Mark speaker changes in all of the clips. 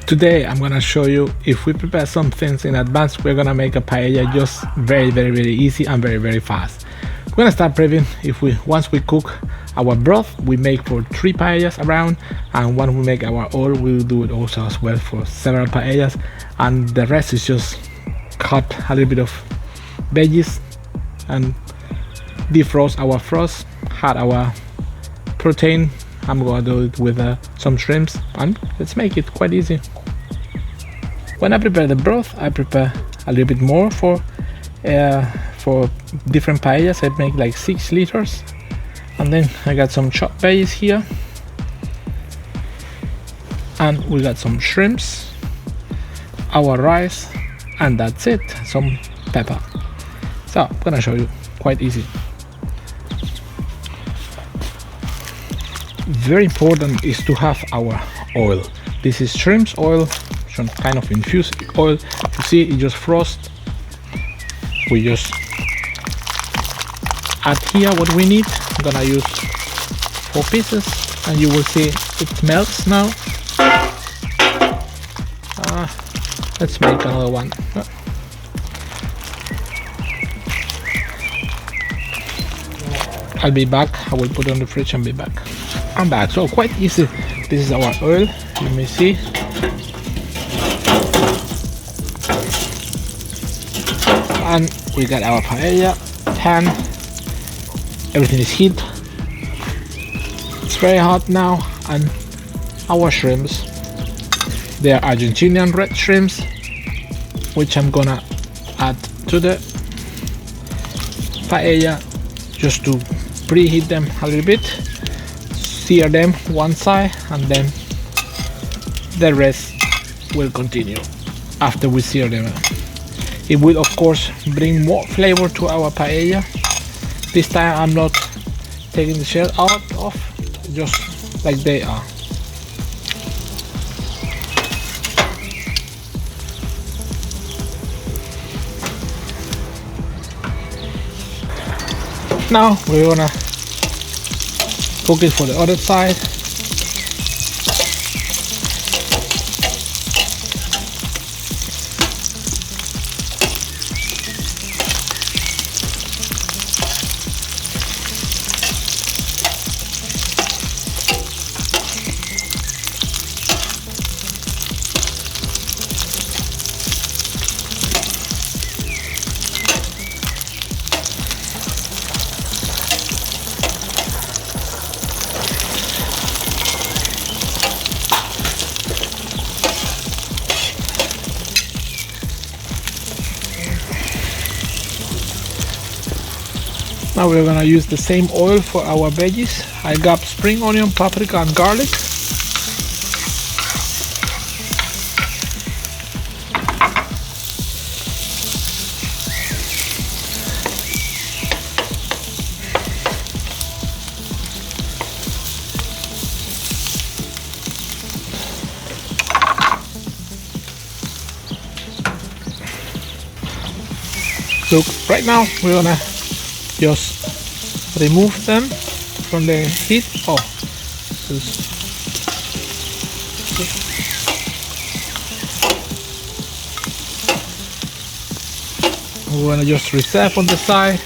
Speaker 1: Today I'm gonna show you, if we prepare some things in advance, we're gonna make a paella just very easy and very fast. We're gonna start prepping. Once we cook our broth, we make for 3 paellas around, and once we make our oil, we'll do it also as well for several paellas, and the rest is just cut a little bit of veggies and defrost our frost, add our protein. I'm gonna do it with some shrimps, and let's make it quite easy. When I prepare the broth, I prepare a little bit more for different paellas. I make like 6 liters, and then I got some chopped veggies here, and we got some shrimps, our rice, and that's it. Some pepper. So I'm gonna show you, quite easy. Very important is to have our oil. This is shrimps oil, some kind of infused oil. You see, it just frost. We just add here what we need. I'm gonna use 4 pieces, and you will see it melts now. Let's make another one. I'll be back. I will put it on the fridge and be back. I'm back. So quite easy. This is our oil, you may see. And we got our paella pan. Everything is heat. It's very hot now. And our shrimps, they are Argentinian red shrimps, which I'm gonna add to the paella just to preheat them a little bit, sear them one side, and then the rest will continue after we sear them. It will of course bring more flavor to our paella. This time I'm not taking the shell out of, just like they are. Now we're gonna cook it for the other side. Now we're gonna use the same oil for our veggies. I got spring onion, paprika, and garlic. So right now we're gonna just remove them from the heat. We're gonna just reserve on the side.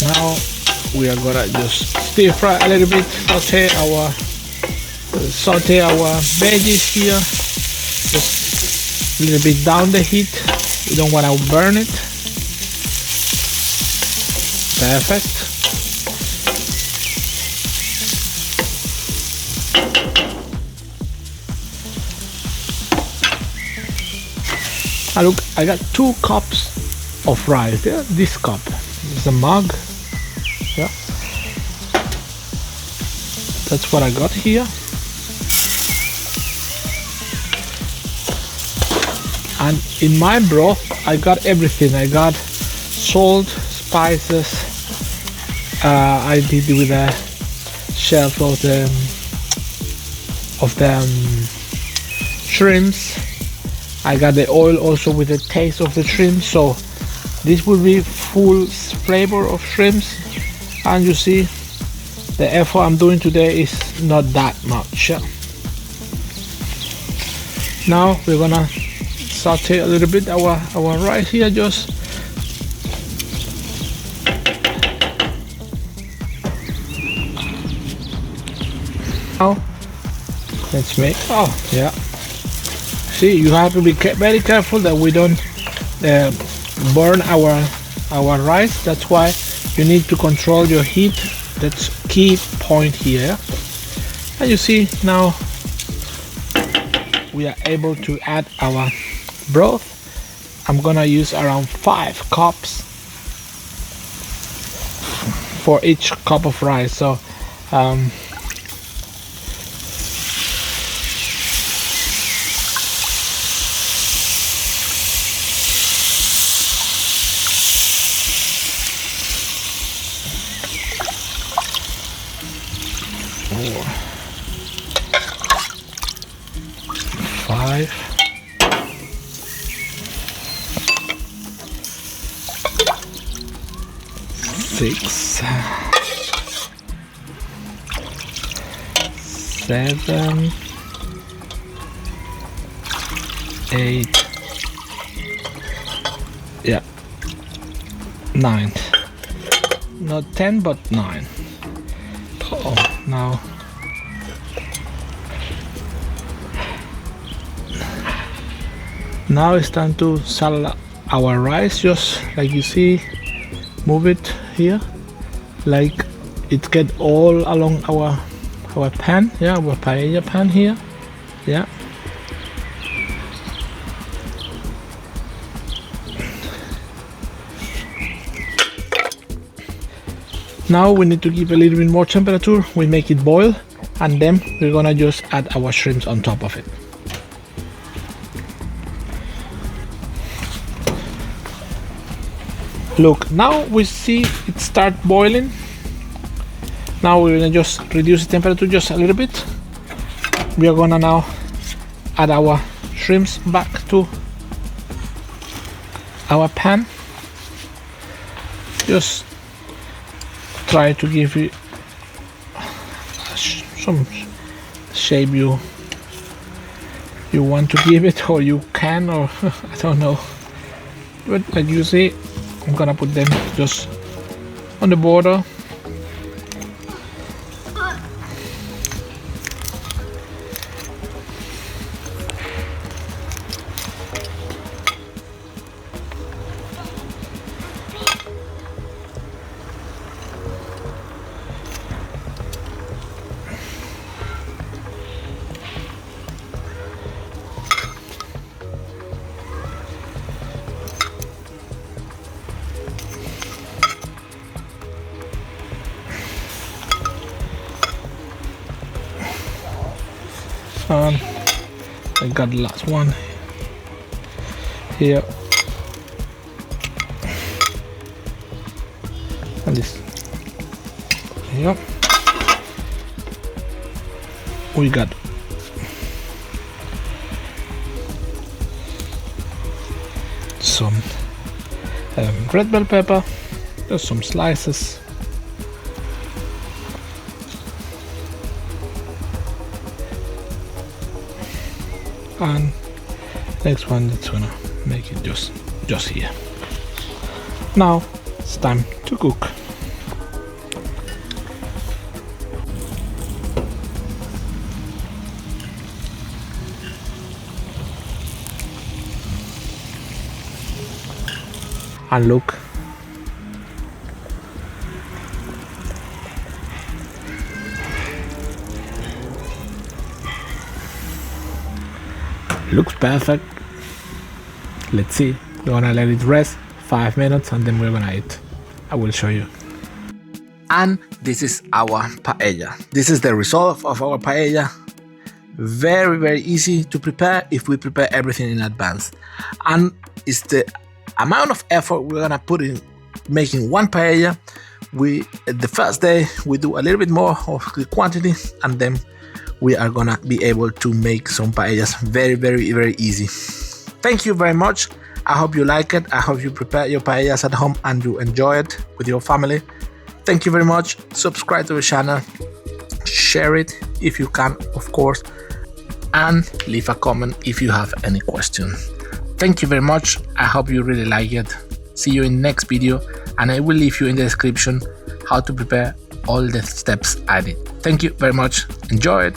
Speaker 1: Now we are gonna just stir fry a little bit, saute our veggies here, just a little bit down the heat. We don't want to burn it. Perfect. Now look, I got 2 cups of rice. Yeah, this cup. It's a mug. Yeah, that's what I got here. And in my broth I got everything. I got salt, spices. I did with a shelf of the shrimps. I got the oil also with the taste of the shrimp, so this will be full flavor of shrimps. And you see the effort I'm doing today is not that much. Now we're gonna saute a little bit our rice here. Just now let's make, oh yeah, see, you have to be very careful that we don't burn our rice. That's why you need to control your heat. That's key point here. And you see now we are able to add our broth. I'm gonna use around 5 cups for each cup of rice. So five, 6, 7, 8, yeah, 9, not 10 but 9. Oh, now it's time to salt our rice, just like you see. Move it here, like it get all along our pan, yeah, our paella pan here, yeah. Now we need to give a little bit more temperature. We make it boil, and then we're gonna just add our shrimps on top of it. Look, now we see it start boiling. Now we're gonna just reduce the temperature just a little bit. We are gonna now add our shrimps back to our pan. Just try to give it some shape you want to give it, or you can, or I don't know. But like you see, I'm gonna put them just on the border. I got the last one here, and this here. We got some red bell pepper, just some slices. And next one, that's gonna make it just here. Now it's time to cook. And look, looks perfect. Let's see. We're gonna let it rest 5 minutes and then we're gonna eat. I will show you. And this is our paella. This is the result of our paella. Very, very easy to prepare if we prepare everything in advance. And it's the amount of effort we're gonna put in making one paella. The first day we do a little bit more of the quantity, and then we are gonna be able to make some paellas very, very, very easy. Thank you very much. I hope you like it. I hope you prepare your paellas at home and you enjoy it with your family. Thank you very much. Subscribe to the channel, share it if you can, of course, and leave a comment if you have any question. Thank you very much. I hope you really like it. See you in the next video, and I will leave you in the description how to prepare all the steps I did. Thank you very much. Enjoy it.